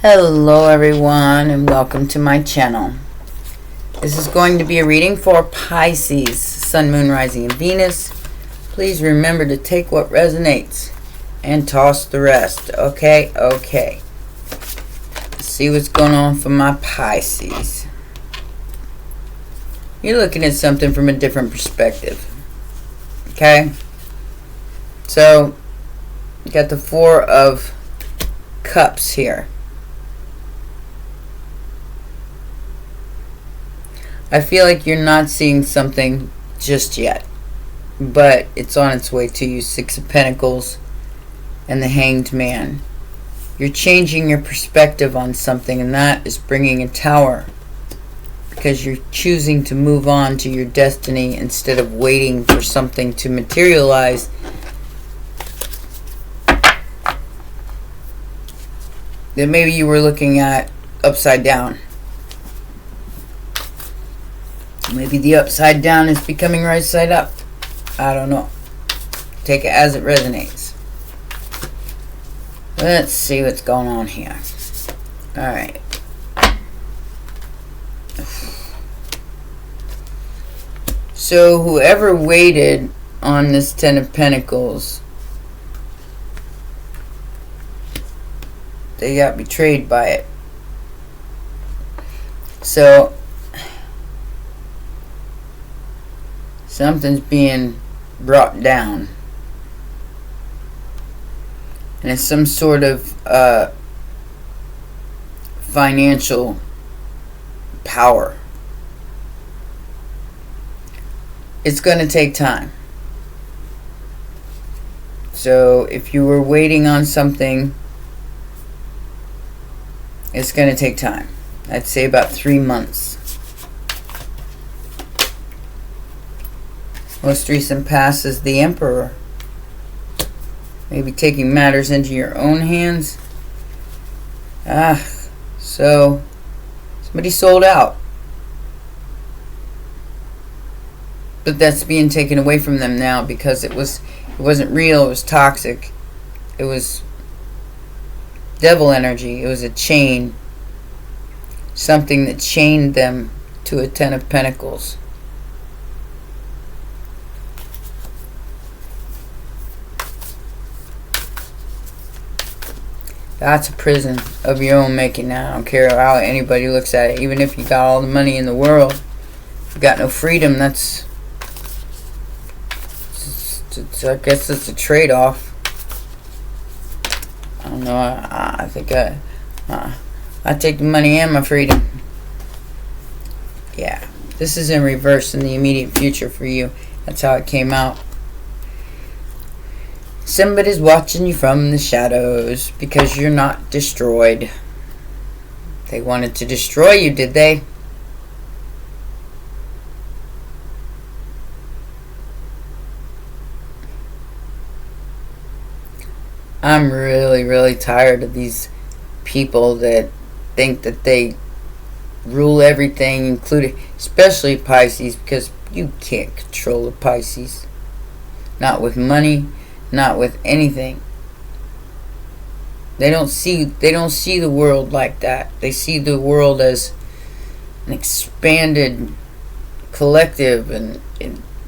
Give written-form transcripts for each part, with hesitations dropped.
Hello everyone and welcome to my channel. This is going to be a reading for Pisces, Sun, Moon, Rising, and Venus. Please remember to take what resonates and toss the rest. Okay. Let's see what's going on for my Pisces. You're looking at something from a different perspective. Okay? So, you got the Four of Cups here. I feel like you're not seeing something just yet, but it's on its way to you. Six of Pentacles and the Hanged Man. You're changing your perspective on something, and that is bringing a Tower, because you're choosing to move on to your destiny instead of waiting for something to materialize. That maybe you were looking at upside down. Maybe the upside down is becoming right side up. I don't know. Take it as it resonates. Let's see what's going on here. Alright. So whoever waited on this Ten of Pentacles, they got betrayed by it. So something's being brought down. And it's some sort of financial power. It's going to take time. So if you were waiting on something, it's going to take time. I'd say about 3 months. Most recent past is the Emperor. Maybe taking matters into your own hands. So somebody sold out. But that's being taken away from them now because it wasn't real, it was toxic. It was devil energy. It was a chain. Something that chained them to a Ten of Pentacles. That's a prison of your own making now. I don't care how anybody looks at it. Even if you got all the money in the world, you got no freedom. I guess it's a trade-off. I don't know. I think I take the money and my freedom. Yeah. This is in reverse in the immediate future for you. That's how it came out. Somebody's watching you from the shadows because you're not destroyed. They wanted to destroy you, did they? I'm really tired of these people that think that they rule everything, including, especially Pisces, because you can't control the Pisces. Not with money. Not with anything. They don't see the world like that. They see the world as an expanded collective and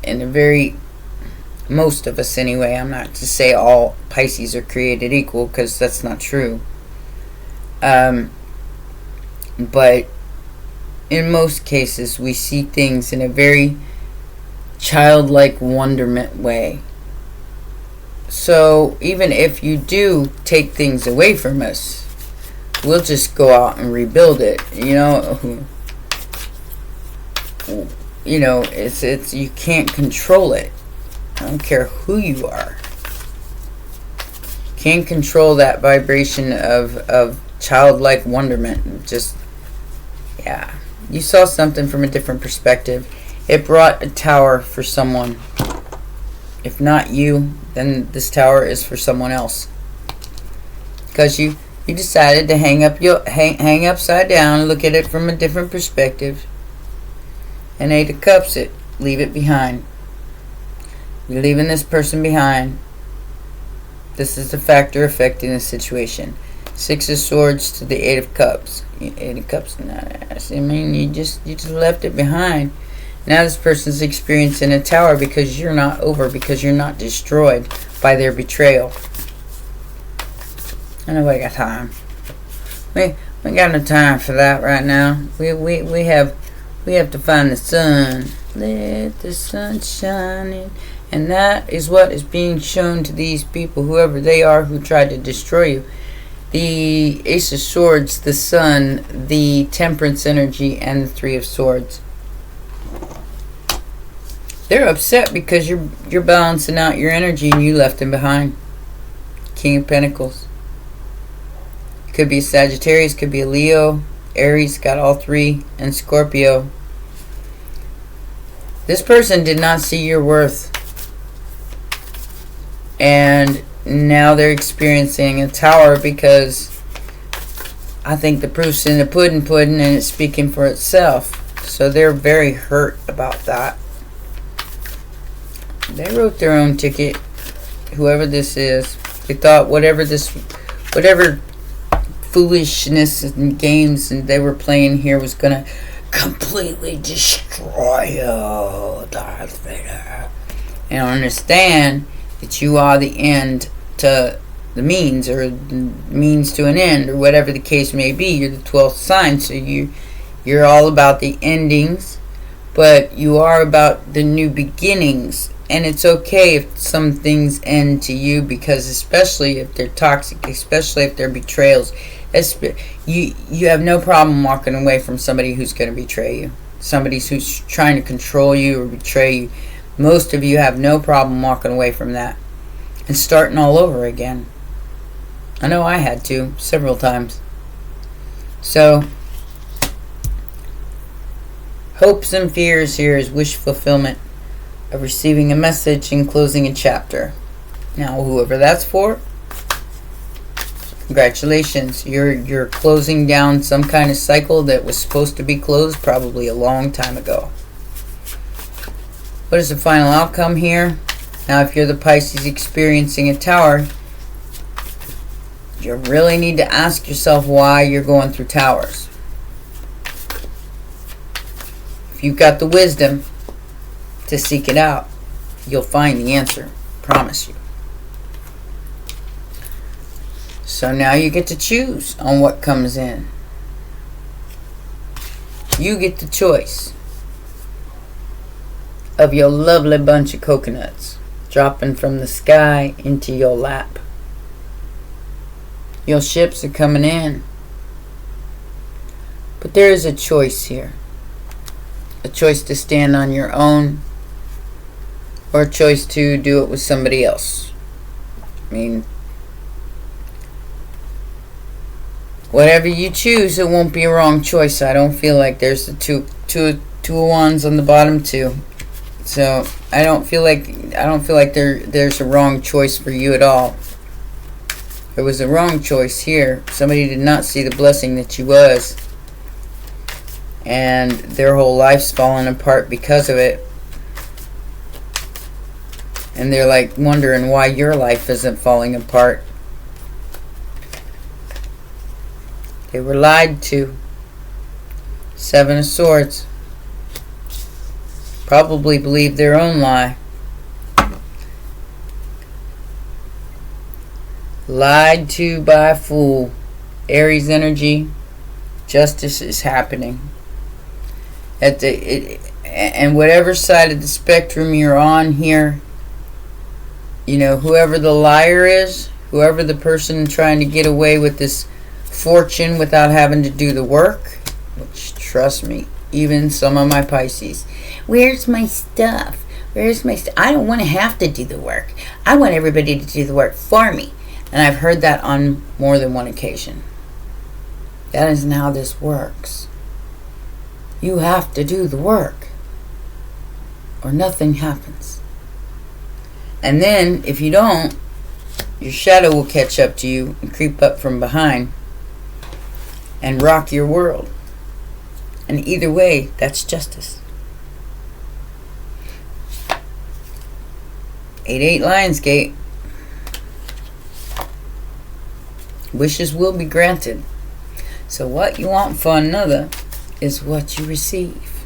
a very, most of us anyway. I'm not to say all Pisces are created equal, because that's not true. But in most cases we see things in a very childlike wonderment way. So even if you do take things away from us, we'll just go out and rebuild it. It's you can't control it. I don't care who you are. Can't control that vibration of childlike wonderment. Just, yeah. You saw something from a different perspective. It brought a tower for someone. If not you, then this tower is for someone else. Because you decided to hang upside down, look at it from a different perspective. And Eight of Cups it. Leave it behind. You're leaving this person behind. This is the factor affecting the situation. Six of Swords to the Eight of Cups. Eight of Cups. I mean, you just left it behind. Now this person's experiencing a tower because you're not over, because you're not destroyed by their betrayal. I know I got time. We got no time for that right now. We have to find the sun. Let the sun shine in. And that is what is being shown to these people, whoever they are who tried to destroy you. The Ace of Swords, the Sun, the Temperance energy, and the Three of Swords. They're upset because you're balancing out your energy and you left them behind. King of Pentacles. Could be a Sagittarius, could be a Leo, Aries, got all three, and Scorpio. This person did not see your worth. And now they're experiencing a tower because I think the proof's in the pudding and it's speaking for itself. So they're very hurt about that. They wrote their own ticket, whoever this is. They thought whatever foolishness and games and they were playing here was going to completely destroy you, Darth Vader. And understand that you are the end to the means, or the means to an end, or whatever the case may be. You're the 12th sign, so you're all about the endings, but you are about the new beginnings. And it's okay if some things end to you, because especially if they're toxic, especially if they're betrayals, you have no problem walking away from somebody who's going to betray you, somebody who's trying to control you or betray you. Most of you have no problem walking away from that and starting all over again. I know I had to several times. So, hopes and fears here is wish fulfillment of receiving a message and closing a chapter. Now, whoever that's for, congratulations. You're closing down some kind of cycle that was supposed to be closed probably a long time ago. What is the final outcome here? Now, if you're the Pisces experiencing a tower, you really need to ask yourself why you're going through towers. If you've got the wisdom to seek it out, you'll find the answer. Promise you. So now you get to choose on what comes in. You get the choice of your lovely bunch of coconuts dropping from the sky into your lap. Your ships are coming in. But there is a choice here. A choice to stand on your own, or a choice to do it with somebody else. I mean, whatever you choose, it won't be a wrong choice. I don't feel like there's the two of wands on the bottom too. So I don't feel like there's a wrong choice for you at all. There was a wrong choice here. Somebody did not see the blessing that you was, and their whole life's falling apart because of it. And they're like wondering why your life isn't falling apart. They were lied to. Seven of Swords. Probably believed their own lie. Lied to by a fool. Aries energy. Justice is happening. And whatever side of the spectrum you're on here, you know, whoever the liar is, whoever the person trying to get away with this fortune without having to do the work, which, trust me, even some of my Pisces, where's my stuff? Where's my stuff? I don't want to have to do the work. I want everybody to do the work for me. And I've heard that on more than one occasion. That isn't how this works. You have to do the work, or nothing happens. And then, if you don't, your shadow will catch up to you and creep up from behind and rock your world. And either way, that's justice. 8-8 Lionsgate. Wishes will be granted. So what you want for another is what you receive,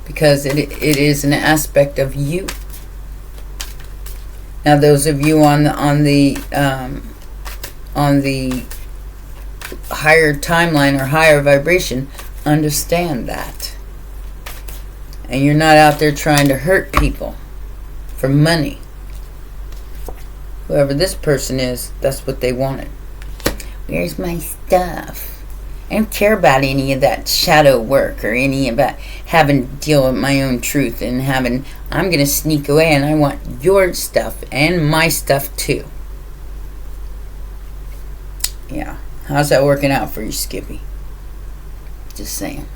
because it is an aspect of you. Now, those of you on the higher timeline or higher vibration understand that, and you're not out there trying to hurt people for money. Whoever this person is, that's what they wanted. Where's my stuff? I don't care about any of that shadow work or any about having to deal with my own truth and I'm going to sneak away, and I want your stuff and my stuff too. Yeah. How's that working out for you, Skippy? Just saying.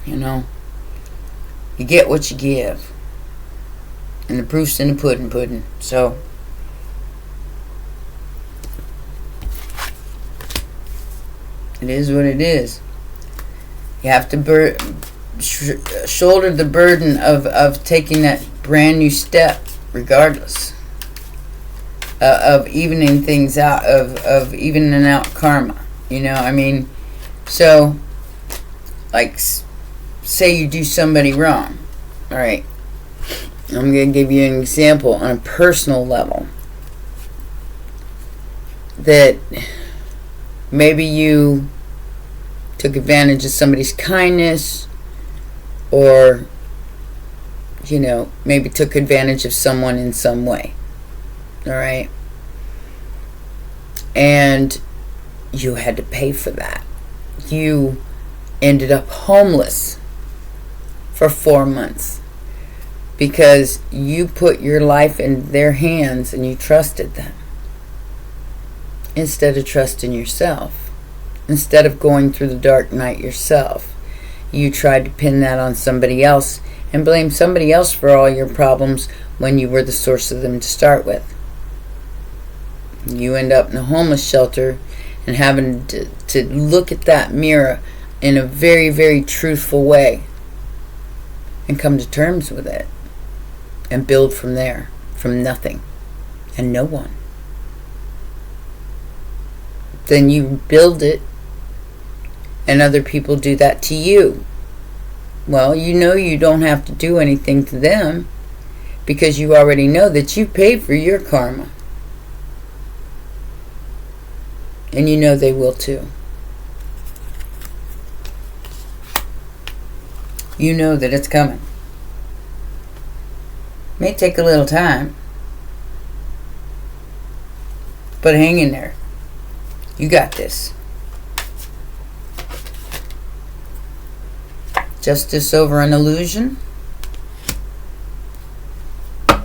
You get what you give. And the proof's in the pudding. So, it is what it is. You have to shoulder the burden of taking that brand new step, regardless of evening things out, of evening out karma. So, like, say you do somebody wrong. All right, I'm going to give you an example on a personal level. That maybe you took advantage of somebody's kindness, or, maybe took advantage of someone in some way. All right? And you had to pay for that. You ended up homeless for 4 months because you put your life in their hands and you trusted them instead of trusting yourself. Instead of going through the dark night yourself, you tried to pin that on somebody else and blame somebody else for all your problems when you were the source of them to start with. You end up in a homeless shelter and having to look at that mirror in a very, very truthful way and come to terms with it and build from there, from nothing and no one. Then you build it, and other people do that to you. Well, you don't have to do anything to them because you already know that you paid for your karma. And you know they will too. You know that it's coming. May take a little time, but hang in there. You got this. Justice over an illusion. A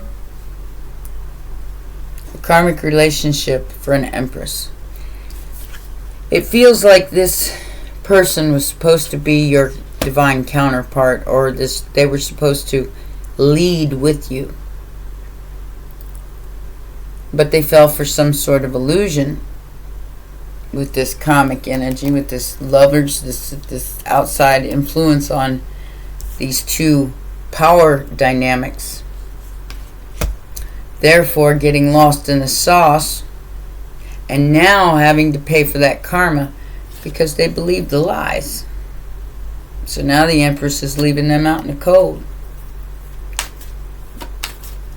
karmic relationship for an Empress. It feels like this person was supposed to be your divine counterpart, or they were supposed to lead with you. But they fell for some sort of illusion with this karmic energy, with this lovers, this outside influence on these two power dynamics. Therefore, getting lost in the sauce, and now having to pay for that karma because they believed the lies. So now the Empress is leaving them out in the cold.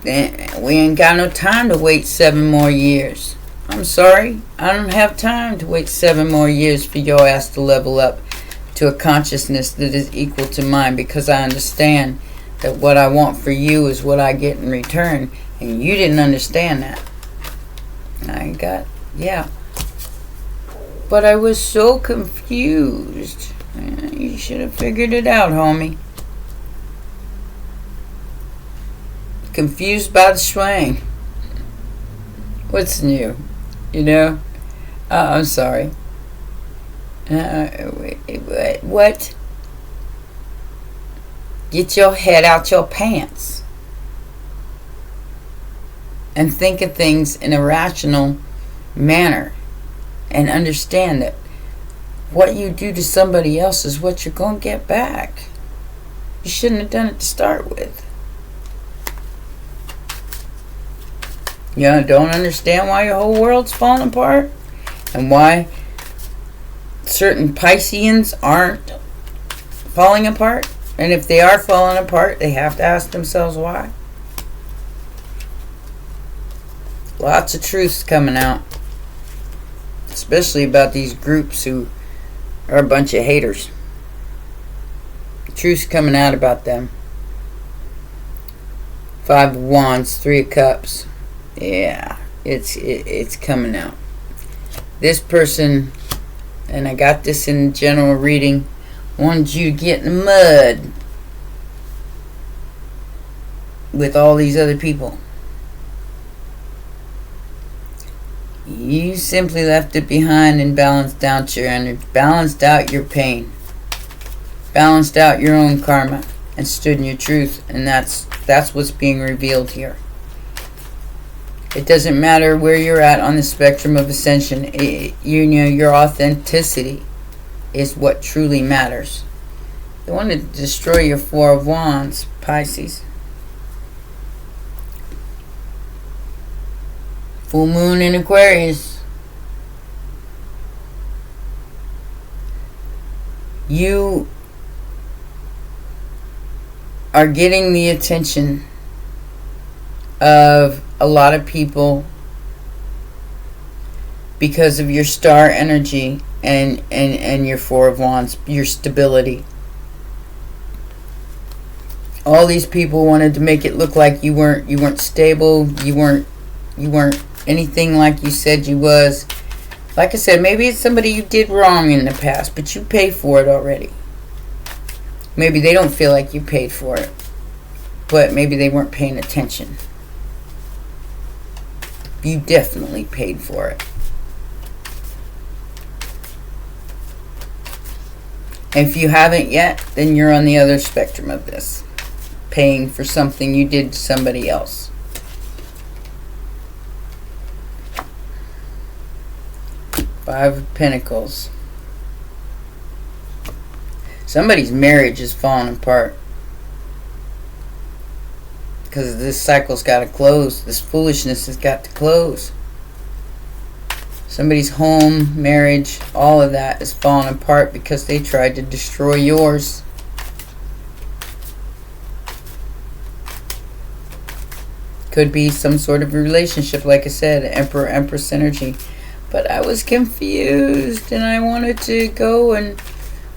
We ain't got no time to wait 7 more years. I'm sorry, I don't have time to wait 7 more years for your ass to level up to a consciousness that is equal to mine, because I understand that what I want for you is what I get in return, and you didn't understand that. Yeah. But I was so confused. You should have figured it out, homie. Confused by the swang. What's new? I'm sorry. What? Get your head out your pants and think of things in a rational manner, and understand that what you do to somebody else is what you're going to get back. You shouldn't have done it to start with. You don't understand why your whole world's falling apart? And why certain Pisceans aren't falling apart. And if they are falling apart, they have to ask themselves why. Lots of truths coming out. Especially about these groups who are a bunch of haters. Truth's coming out about them. 5 of Wands, 3 of Cups. Yeah, it's coming out. This person, and I got this in general reading, wanted you to get in the mud with all these other people. You simply left it behind and balanced out your energy, balanced out your pain, balanced out your own karma, and stood in your truth. And that's what's being revealed here. It doesn't matter where you're at on the spectrum of ascension. Your authenticity is what truly matters. They want to destroy your 4 of Wands, Pisces. Full moon in Aquarius. You are getting the attention of a lot of people because of your star energy and your 4 of Wands, your stability. All these people wanted to make it look like you weren't stable, you weren't anything like you said you was. Like I said, maybe it's somebody you did wrong in the past, but you paid for it already. Maybe they don't feel like you paid for it, but maybe they weren't paying attention. You definitely paid for it. And if you haven't yet, then you're on the other spectrum of this. Paying for something you did to somebody else. Five of Pentacles. Somebody's marriage is falling apart. Because this cycle's got to close. This foolishness has got to close. Somebody's home, marriage, all of that is falling apart because they tried to destroy yours. Could be some sort of relationship, like I said, Emperor, Empress energy. But I was confused and I wanted to go and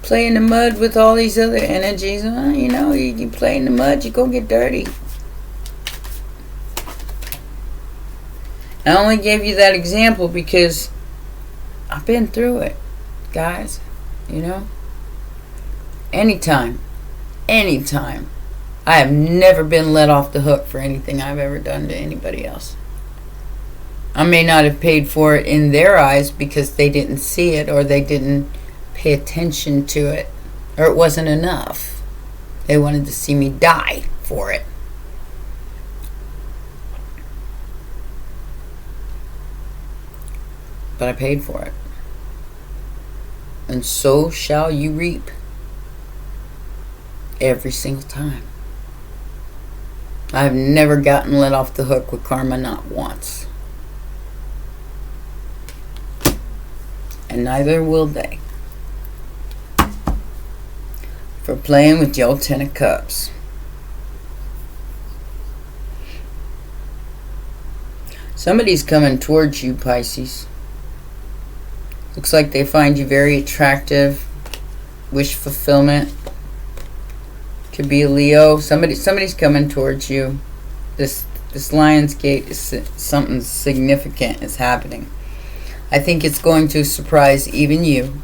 play in the mud with all these other energies. You know, you play in the mud, you go get dirty. I only gave you that example because I've been through it, guys. You know? Anytime. I have never been let off the hook for anything I've ever done to anybody else. I may not have paid for it in their eyes because they didn't see it or they didn't pay attention to it, or it wasn't enough. They wanted to see me die for it. But I paid for it. And so shall you reap. Every single time. I've never gotten let off the hook with karma, not once. And neither will they. For playing with your 10 of Cups. Somebody's coming towards you, Pisces. Looks like they find you very attractive. Wish fulfillment. Could be a Leo. Somebody's coming towards you. This Lion's Gate is something significant is happening. I think it's going to surprise even you.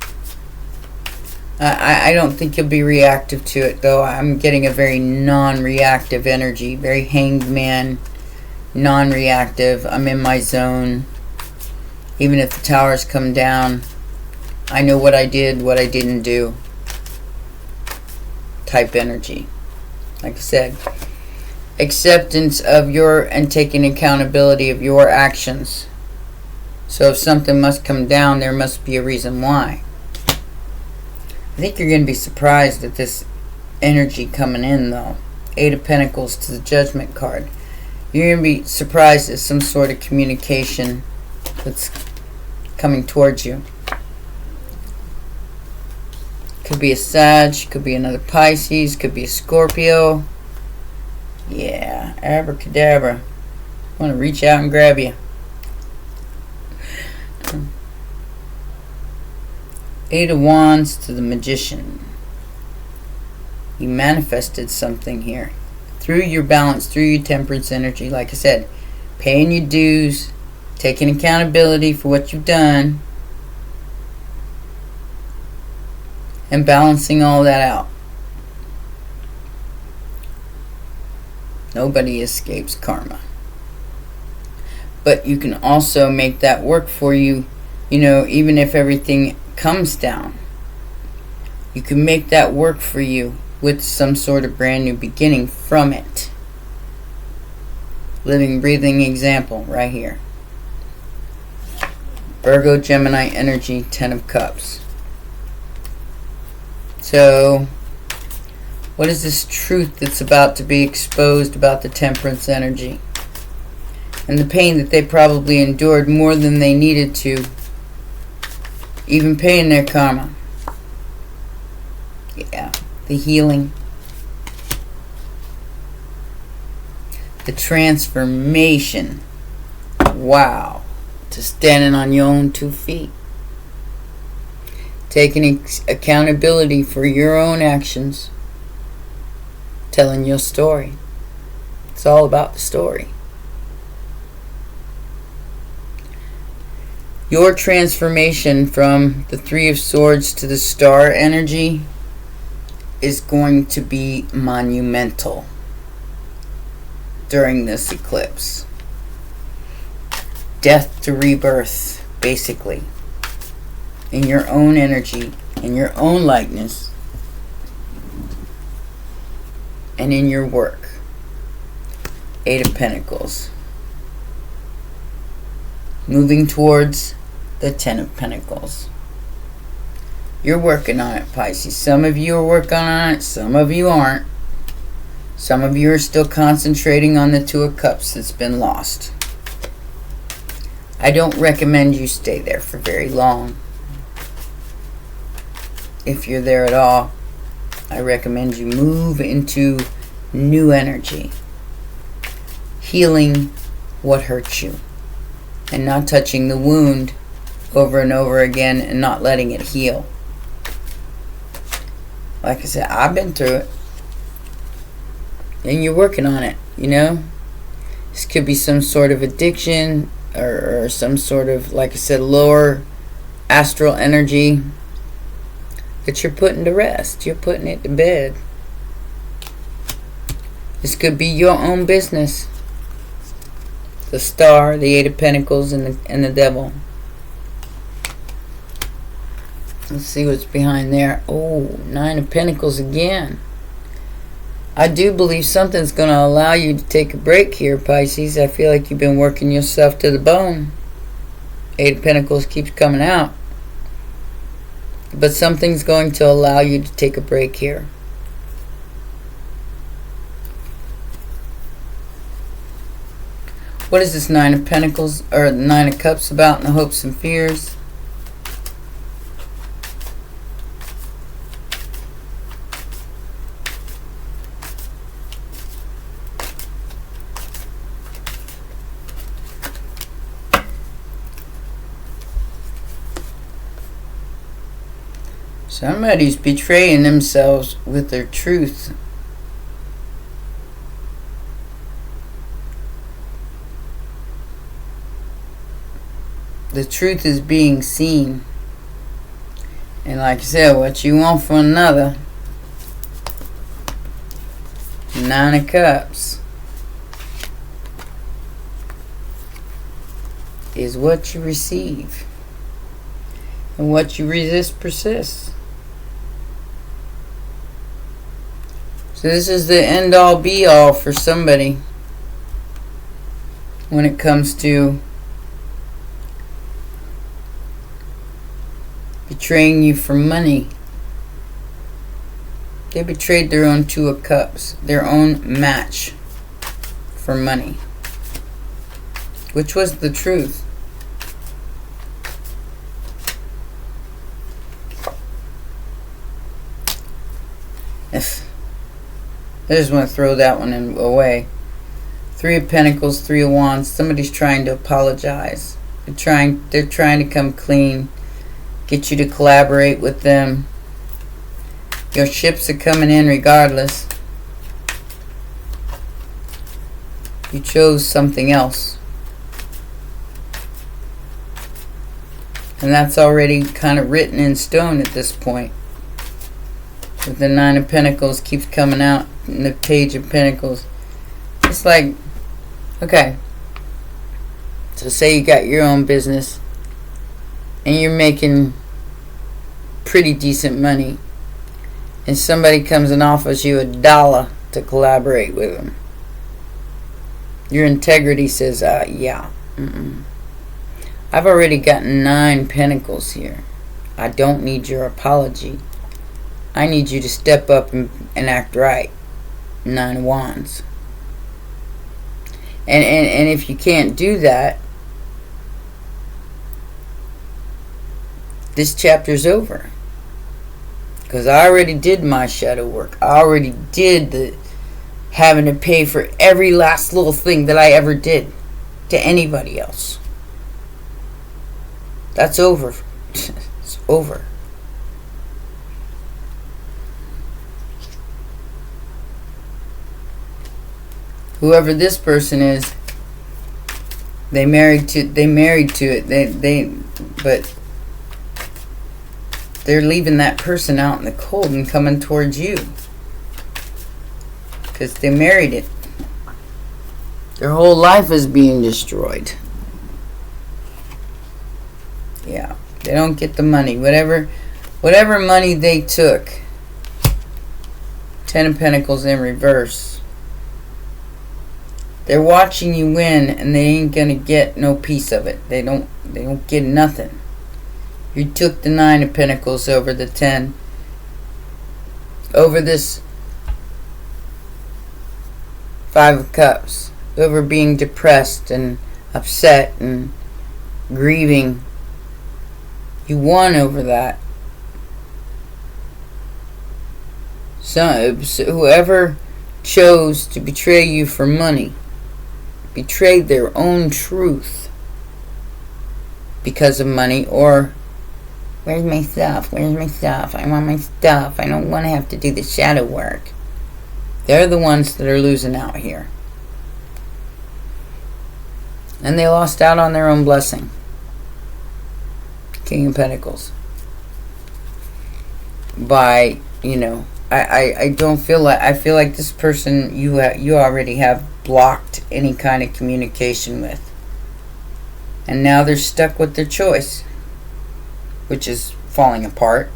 I don't think you'll be reactive to it, though. I'm getting a very non-reactive energy. Very hanged man. Non-reactive. I'm in my zone. Even if the towers come down, I know what I did, what I didn't do. Type energy. Like I said, acceptance of and taking accountability of your actions. So if something must come down, there must be a reason why. I think you're going to be surprised at this energy coming in, though. 8 of Pentacles to the Judgment card. You're going to be surprised at some sort of communication that's coming towards you. Could be a Sag, could be another Pisces, could be a Scorpio. Yeah, abracadabra. I want to reach out and grab you. Eight of Wands to the Magician. You manifested something here. Through your balance, through your temperance energy. Like I said, paying your dues, taking accountability for what you've done, and balancing all that out. Nobody escapes karma. But you can also make that work for you, you know, even if everything comes down. You can make that work for you with some sort of brand new beginning from it. Living, breathing example right here. Virgo, Gemini energy, 10 of Cups. So, what is this truth that's about to be exposed about the temperance energy? And the pain that they probably endured more than they needed to, even paying their karma. Yeah, the healing. The transformation. Wow. To standing on your own 2 feet. Taking accountability for your own actions. Telling your story. It's all about the story. Your transformation from the 3 of Swords to the Star energy is going to be monumental during this eclipse. Death to rebirth, basically. In your own energy, in your own likeness, and in your work. 8 of Pentacles. Moving towards the 10 of Pentacles. You're working on it, Pisces. Some of you are working on it, some of you aren't. Some of you are still concentrating on the 2 of Cups that's been lost. I don't recommend you stay there for very long. If you're there at all, I recommend you move into new energy. Healing what hurt you. And not touching the wound over and over again and not letting it heal. Like I said, I've been through it. And you're working on it, you know. This could be some sort of addiction or some sort of, like I said, lower astral energy that you're putting to rest. You're putting it to bed. This could be your own business. The Star, the 8 of Pentacles, and the Devil. Let's see what's behind there. Oh, 9 of Pentacles again. I do believe something's going to allow you to take a break here, Pisces. I feel like you've been working yourself to the bone. 8 of Pentacles keeps coming out. But something's going to allow you to take a break here. What is this 9 of Pentacles, or 9 of Cups about in the hopes and fears? Somebody's betraying themselves with their truth. The truth is being seen. And like I said, what you want from another. 9 of Cups is what you receive. And what you resist persists. So this is the end all be all for somebody when it comes to betraying you for money. They betrayed their own 2 of Cups, their own match for money, which was the truth. just want to throw that one away. 3 of Pentacles, 3 of Wands. Somebody's trying to apologize. They're trying to come clean. Get you to collaborate with them. Your ships are coming in regardless. You chose something else. And that's already kind of written in stone at this point. With the 9 of Pentacles keeps coming out. And the Page of Pentacles. It's like, okay. So say you got your own business. And you're making pretty decent money. And somebody comes and offers you $1 to collaborate with them. Your integrity says, yeah. I've already got 9 Pentacles here. I don't need your apology. I need you to step up and act right. 9 of Wands. And if you can't do that, this chapter's over. Because I already did my shadow work. I already did the having to pay for every last little thing that I ever did to anybody else. That's over. It's over. Whoever this person is, they married to it. But they're leaving that person out in the cold and coming towards you. Because they married it. Their whole life is being destroyed. Yeah. They don't get the money. Whatever money they took. 10 of Pentacles in reverse. They're watching you win and they ain't gonna get no piece of it. They don't get nothing. You took the 9 of Pentacles over the 10. Over this 5 of Cups. Over being depressed and upset and grieving. You won over that. So whoever chose to betray you for money betrayed their own truth because of money. Or, where's my stuff? Where's my stuff? I want my stuff. I don't want to have to do the shadow work. They're the ones that are losing out here. And they lost out on their own blessing. King of Pentacles. By, I don't feel like, I feel like this person you already have blocked any kind of communication with. And now they're stuck with their choice, which is falling apart.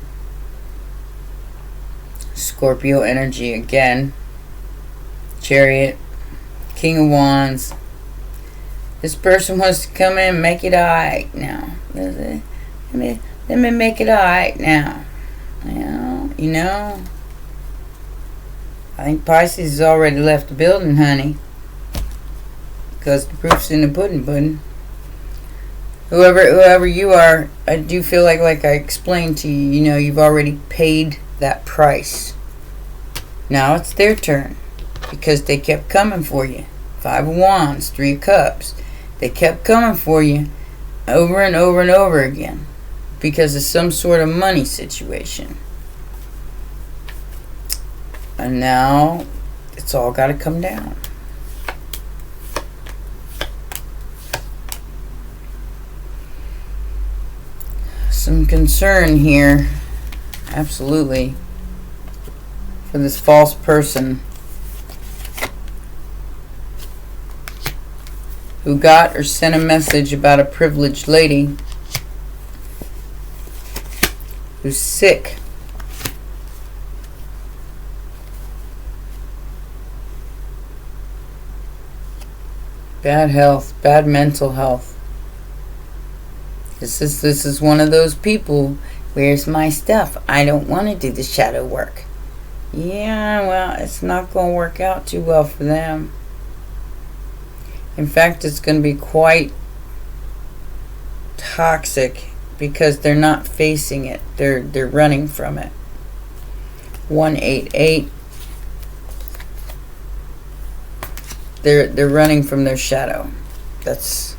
Scorpio energy again. Chariot. King of Wands. This person wants to come in and make it alright now. Let me make it alright now. I think Pisces has already left the building, honey. Because the proof's in the pudding. Whoever you are, I do feel like I explained to you, you've already paid that price. Now it's their turn. Because they kept coming for you. 5 of Wands, 3 of Cups. They kept coming for you over and over and over again. Because of some sort of money situation. And now it's all got to come down. Some concern here, absolutely, for this false person who got or sent a message about a privileged lady who's sick. Bad health, bad mental health. This is one of those people, where's my stuff? I don't want to do the shadow work. Yeah, well, it's not going to work out too well for them. In fact, it's going to be quite toxic because they're not facing it. They're running from it. 188. They're running from their shadow. It's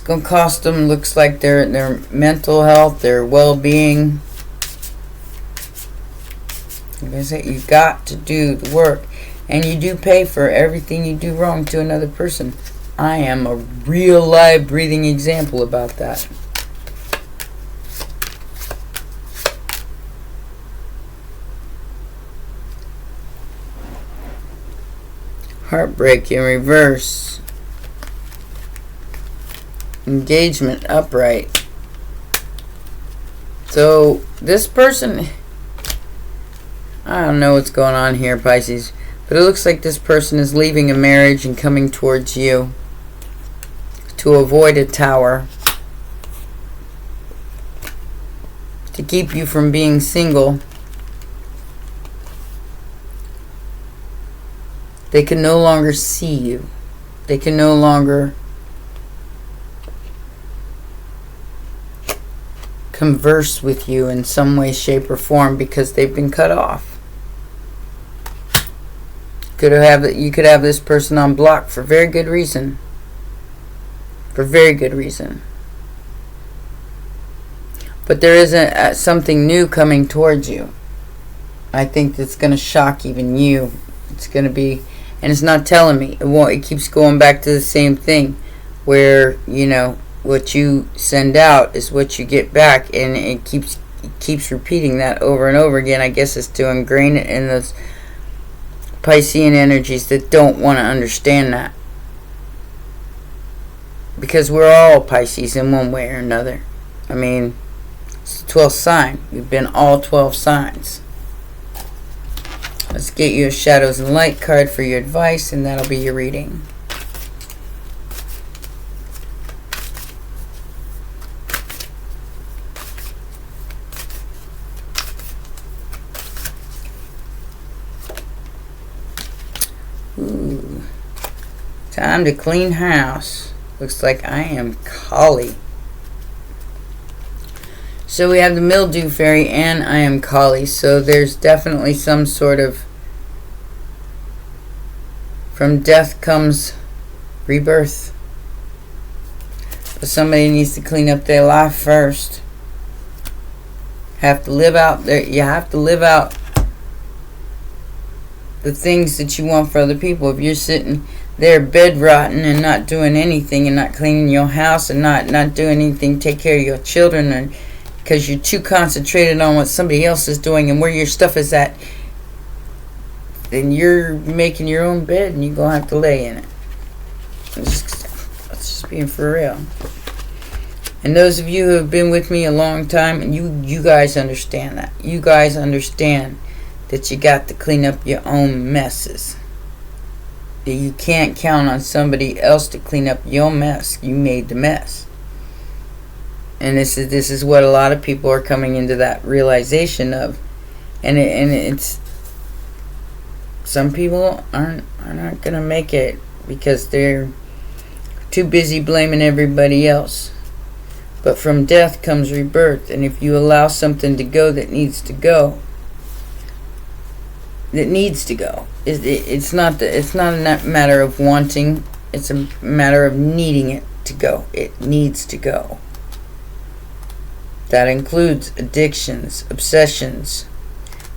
gonna cost them. Looks like their mental health, their well-being. Like I said, you've got to do the work, and you do pay for everything you do wrong to another person. I am a real live breathing example about that. Heartbreak in reverse. Engagement upright. So this person, I don't know what's going on here, Pisces, but it looks like this person is leaving a marriage and coming towards you to avoid a tower, to keep you from being single. They can no longer see you. They can no longer converse with you in some way, shape, or form because they've been cut off. You could have this person on block for very good reason. For very good reason. But there isn't something new coming towards you. I think that's going to shock even you. It's going to be, and it's not telling me. It keeps going back to the same thing, where what you send out is what you get back, and it keeps repeating that over and over again. I guess it's to ingrain it in those Piscean energies that don't want to understand that, because we're all Pisces in one way or another. I mean, it's the 12th sign. We've been all 12 signs. Let's get you a Shadows and Light card for your advice, and that'll be your reading. Ooh. Time to clean house. Looks like I am Kali. So we have the Mildew Fairy and I am Kali. So there's definitely some sort of, from death comes rebirth. But somebody needs to clean up their life first. Have to live out there. You have to live out the things that you want for other people. If you're sitting there bedrotten and not doing anything and not cleaning your house and not doing anything, take care of your children, and because you're too concentrated on what somebody else is doing and where your stuff is at, then you're making your own bed and you're going to have to lay in it. That's just being for real. And those of you who have been with me a long time, and you guys understand that. You guys understand that you got to clean up your own messes. That you can't count on somebody else to clean up your mess. You made the mess. And this is what a lot of people are coming into that realization of. And it's, some people are not going to make it because they're too busy blaming everybody else. But from death comes rebirth, and if you allow something to go that needs to go, it's not a matter of wanting, it's a matter of needing it to go. It needs to go. That includes addictions, obsessions,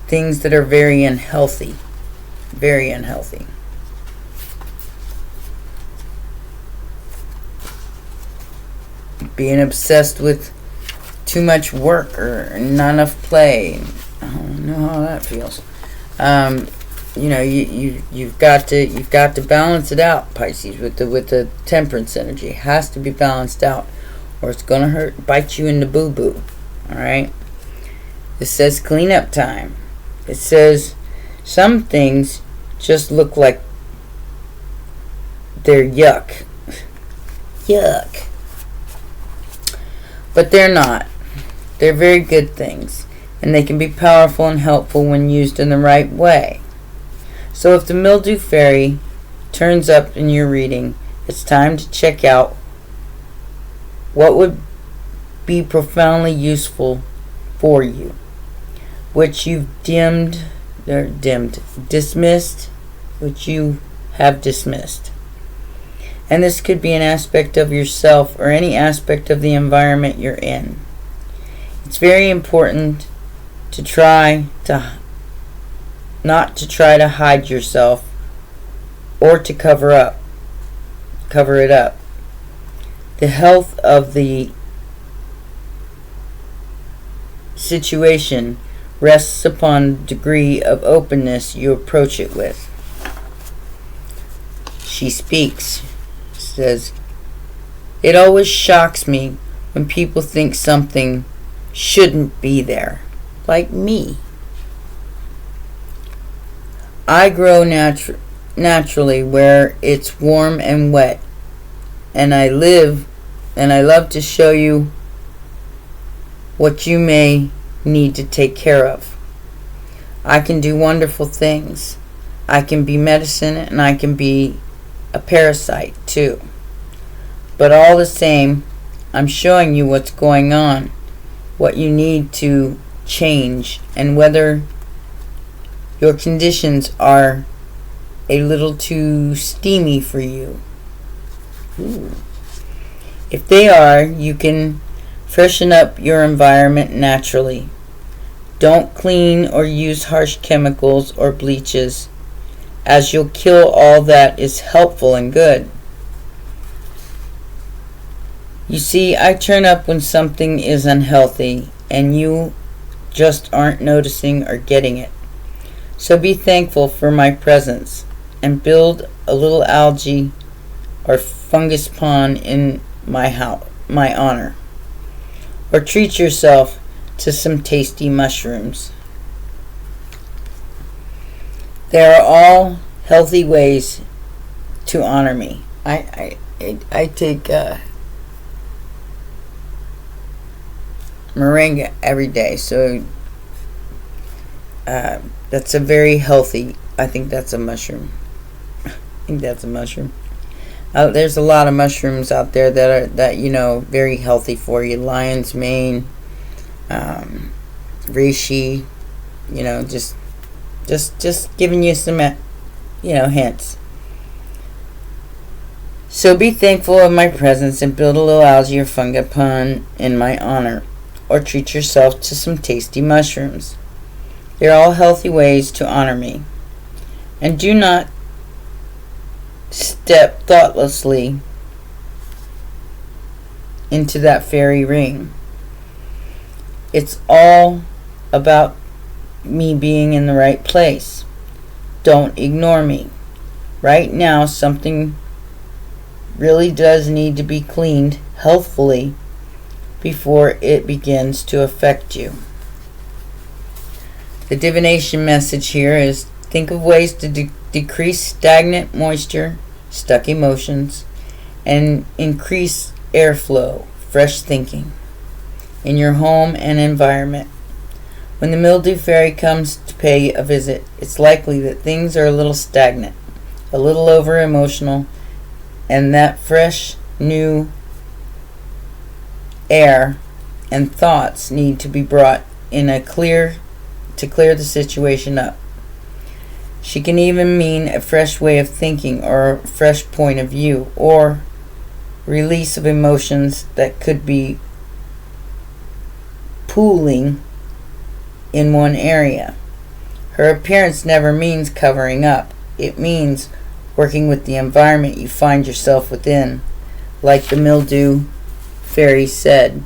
things that are very unhealthy. Very unhealthy. Being obsessed with too much work or not enough play. I don't know how that feels. You've got to balance it out, Pisces, with the temperance energy. It has to be balanced out, or it's gonna hurt, bite you in the boo-boo. Alright? It says cleanup time. It says some things just look like they're yuck. Yuck. But they're not. They're very good things. And they can be powerful and helpful when used in the right way. So if the Mildew Fairy turns up in your reading, it's time to check out what would be profoundly useful for you, which you've dimmed They're dimmed. Dismissed, which you have dismissed. And this could be an aspect of yourself or any aspect of the environment you're in. It's very important to not to try to hide yourself or to cover it up. The health of the situation rests upon the degree of openness you approach it with. She speaks, says, "It always shocks me when people think something shouldn't be there, like me. I grow naturally where it's warm and wet, and I love to show you what you may need to take care of. I can do wonderful things. I can be medicine and I can be a parasite too. But all the same, I'm showing you what's going on, what you need to change, and whether your conditions are a little too steamy for you. Ooh. If they are, you can freshen up your environment naturally. Don't clean or use harsh chemicals or bleaches, as you'll kill all that is helpful and good. You see, I turn up when something is unhealthy, and you just aren't noticing or getting it. So be thankful for my presence, and build a little algae or fungus pond in my honor. Or treat yourself to some tasty mushrooms. There are all healthy ways to honor me." I take moringa every day, so that's a very healthy. I think that's a mushroom. There's a lot of mushrooms out there that very healthy for you. Lion's mane, reishi, just giving you some hints. So be thankful of my presence and build a little algae or fungi pond in my honor, or treat yourself to some tasty mushrooms. They're all healthy ways to honor me. And do not step thoughtlessly into that fairy ring. It's all about me being in the right place. Don't ignore me. Right now, something really does need to be cleaned healthfully before it begins to affect you. The divination message here is: think of ways to decrease stagnant moisture, stuck emotions, and increase airflow, fresh thinking in your home and environment. When the mildew fairy comes to pay a visit, it's likely that things are a little stagnant, a little over emotional, and that fresh, new air and thoughts need to be brought in to clear the situation up. She can even mean a fresh way of thinking or a fresh point of view or release of emotions that could be pooling in one area. Her appearance never means covering up. It means working with the environment you find yourself within, like the mildew fairy said.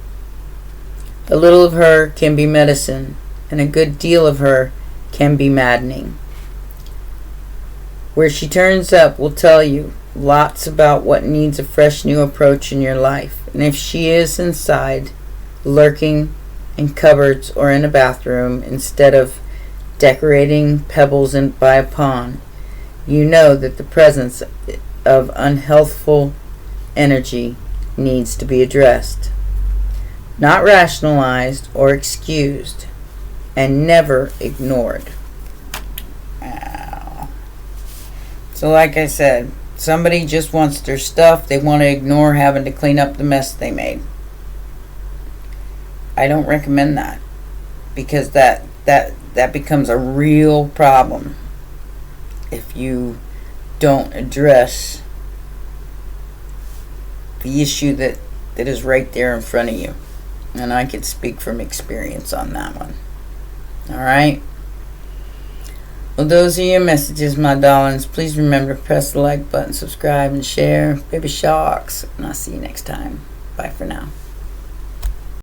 A little of her can be medicine, and a good deal of her can be maddening. Where she turns up will tell you lots about what needs a fresh new approach in your life. And if she is inside, lurking in cupboards or in a bathroom instead of decorating pebbles by a pond, you know that the presence of unhealthful energy needs to be addressed, not rationalized or excused, and never ignored. Wow. So like I said, somebody just wants their stuff. They want to ignore having to clean up the mess they made. I don't recommend that, because that that becomes a real problem if you don't address the issue that is right there in front of you. And I could speak from experience on that one. Alright? Well, those are your messages, my darlings. Please remember to press the like button, subscribe, and share. Baby sharks. And I'll see you next time. Bye for now.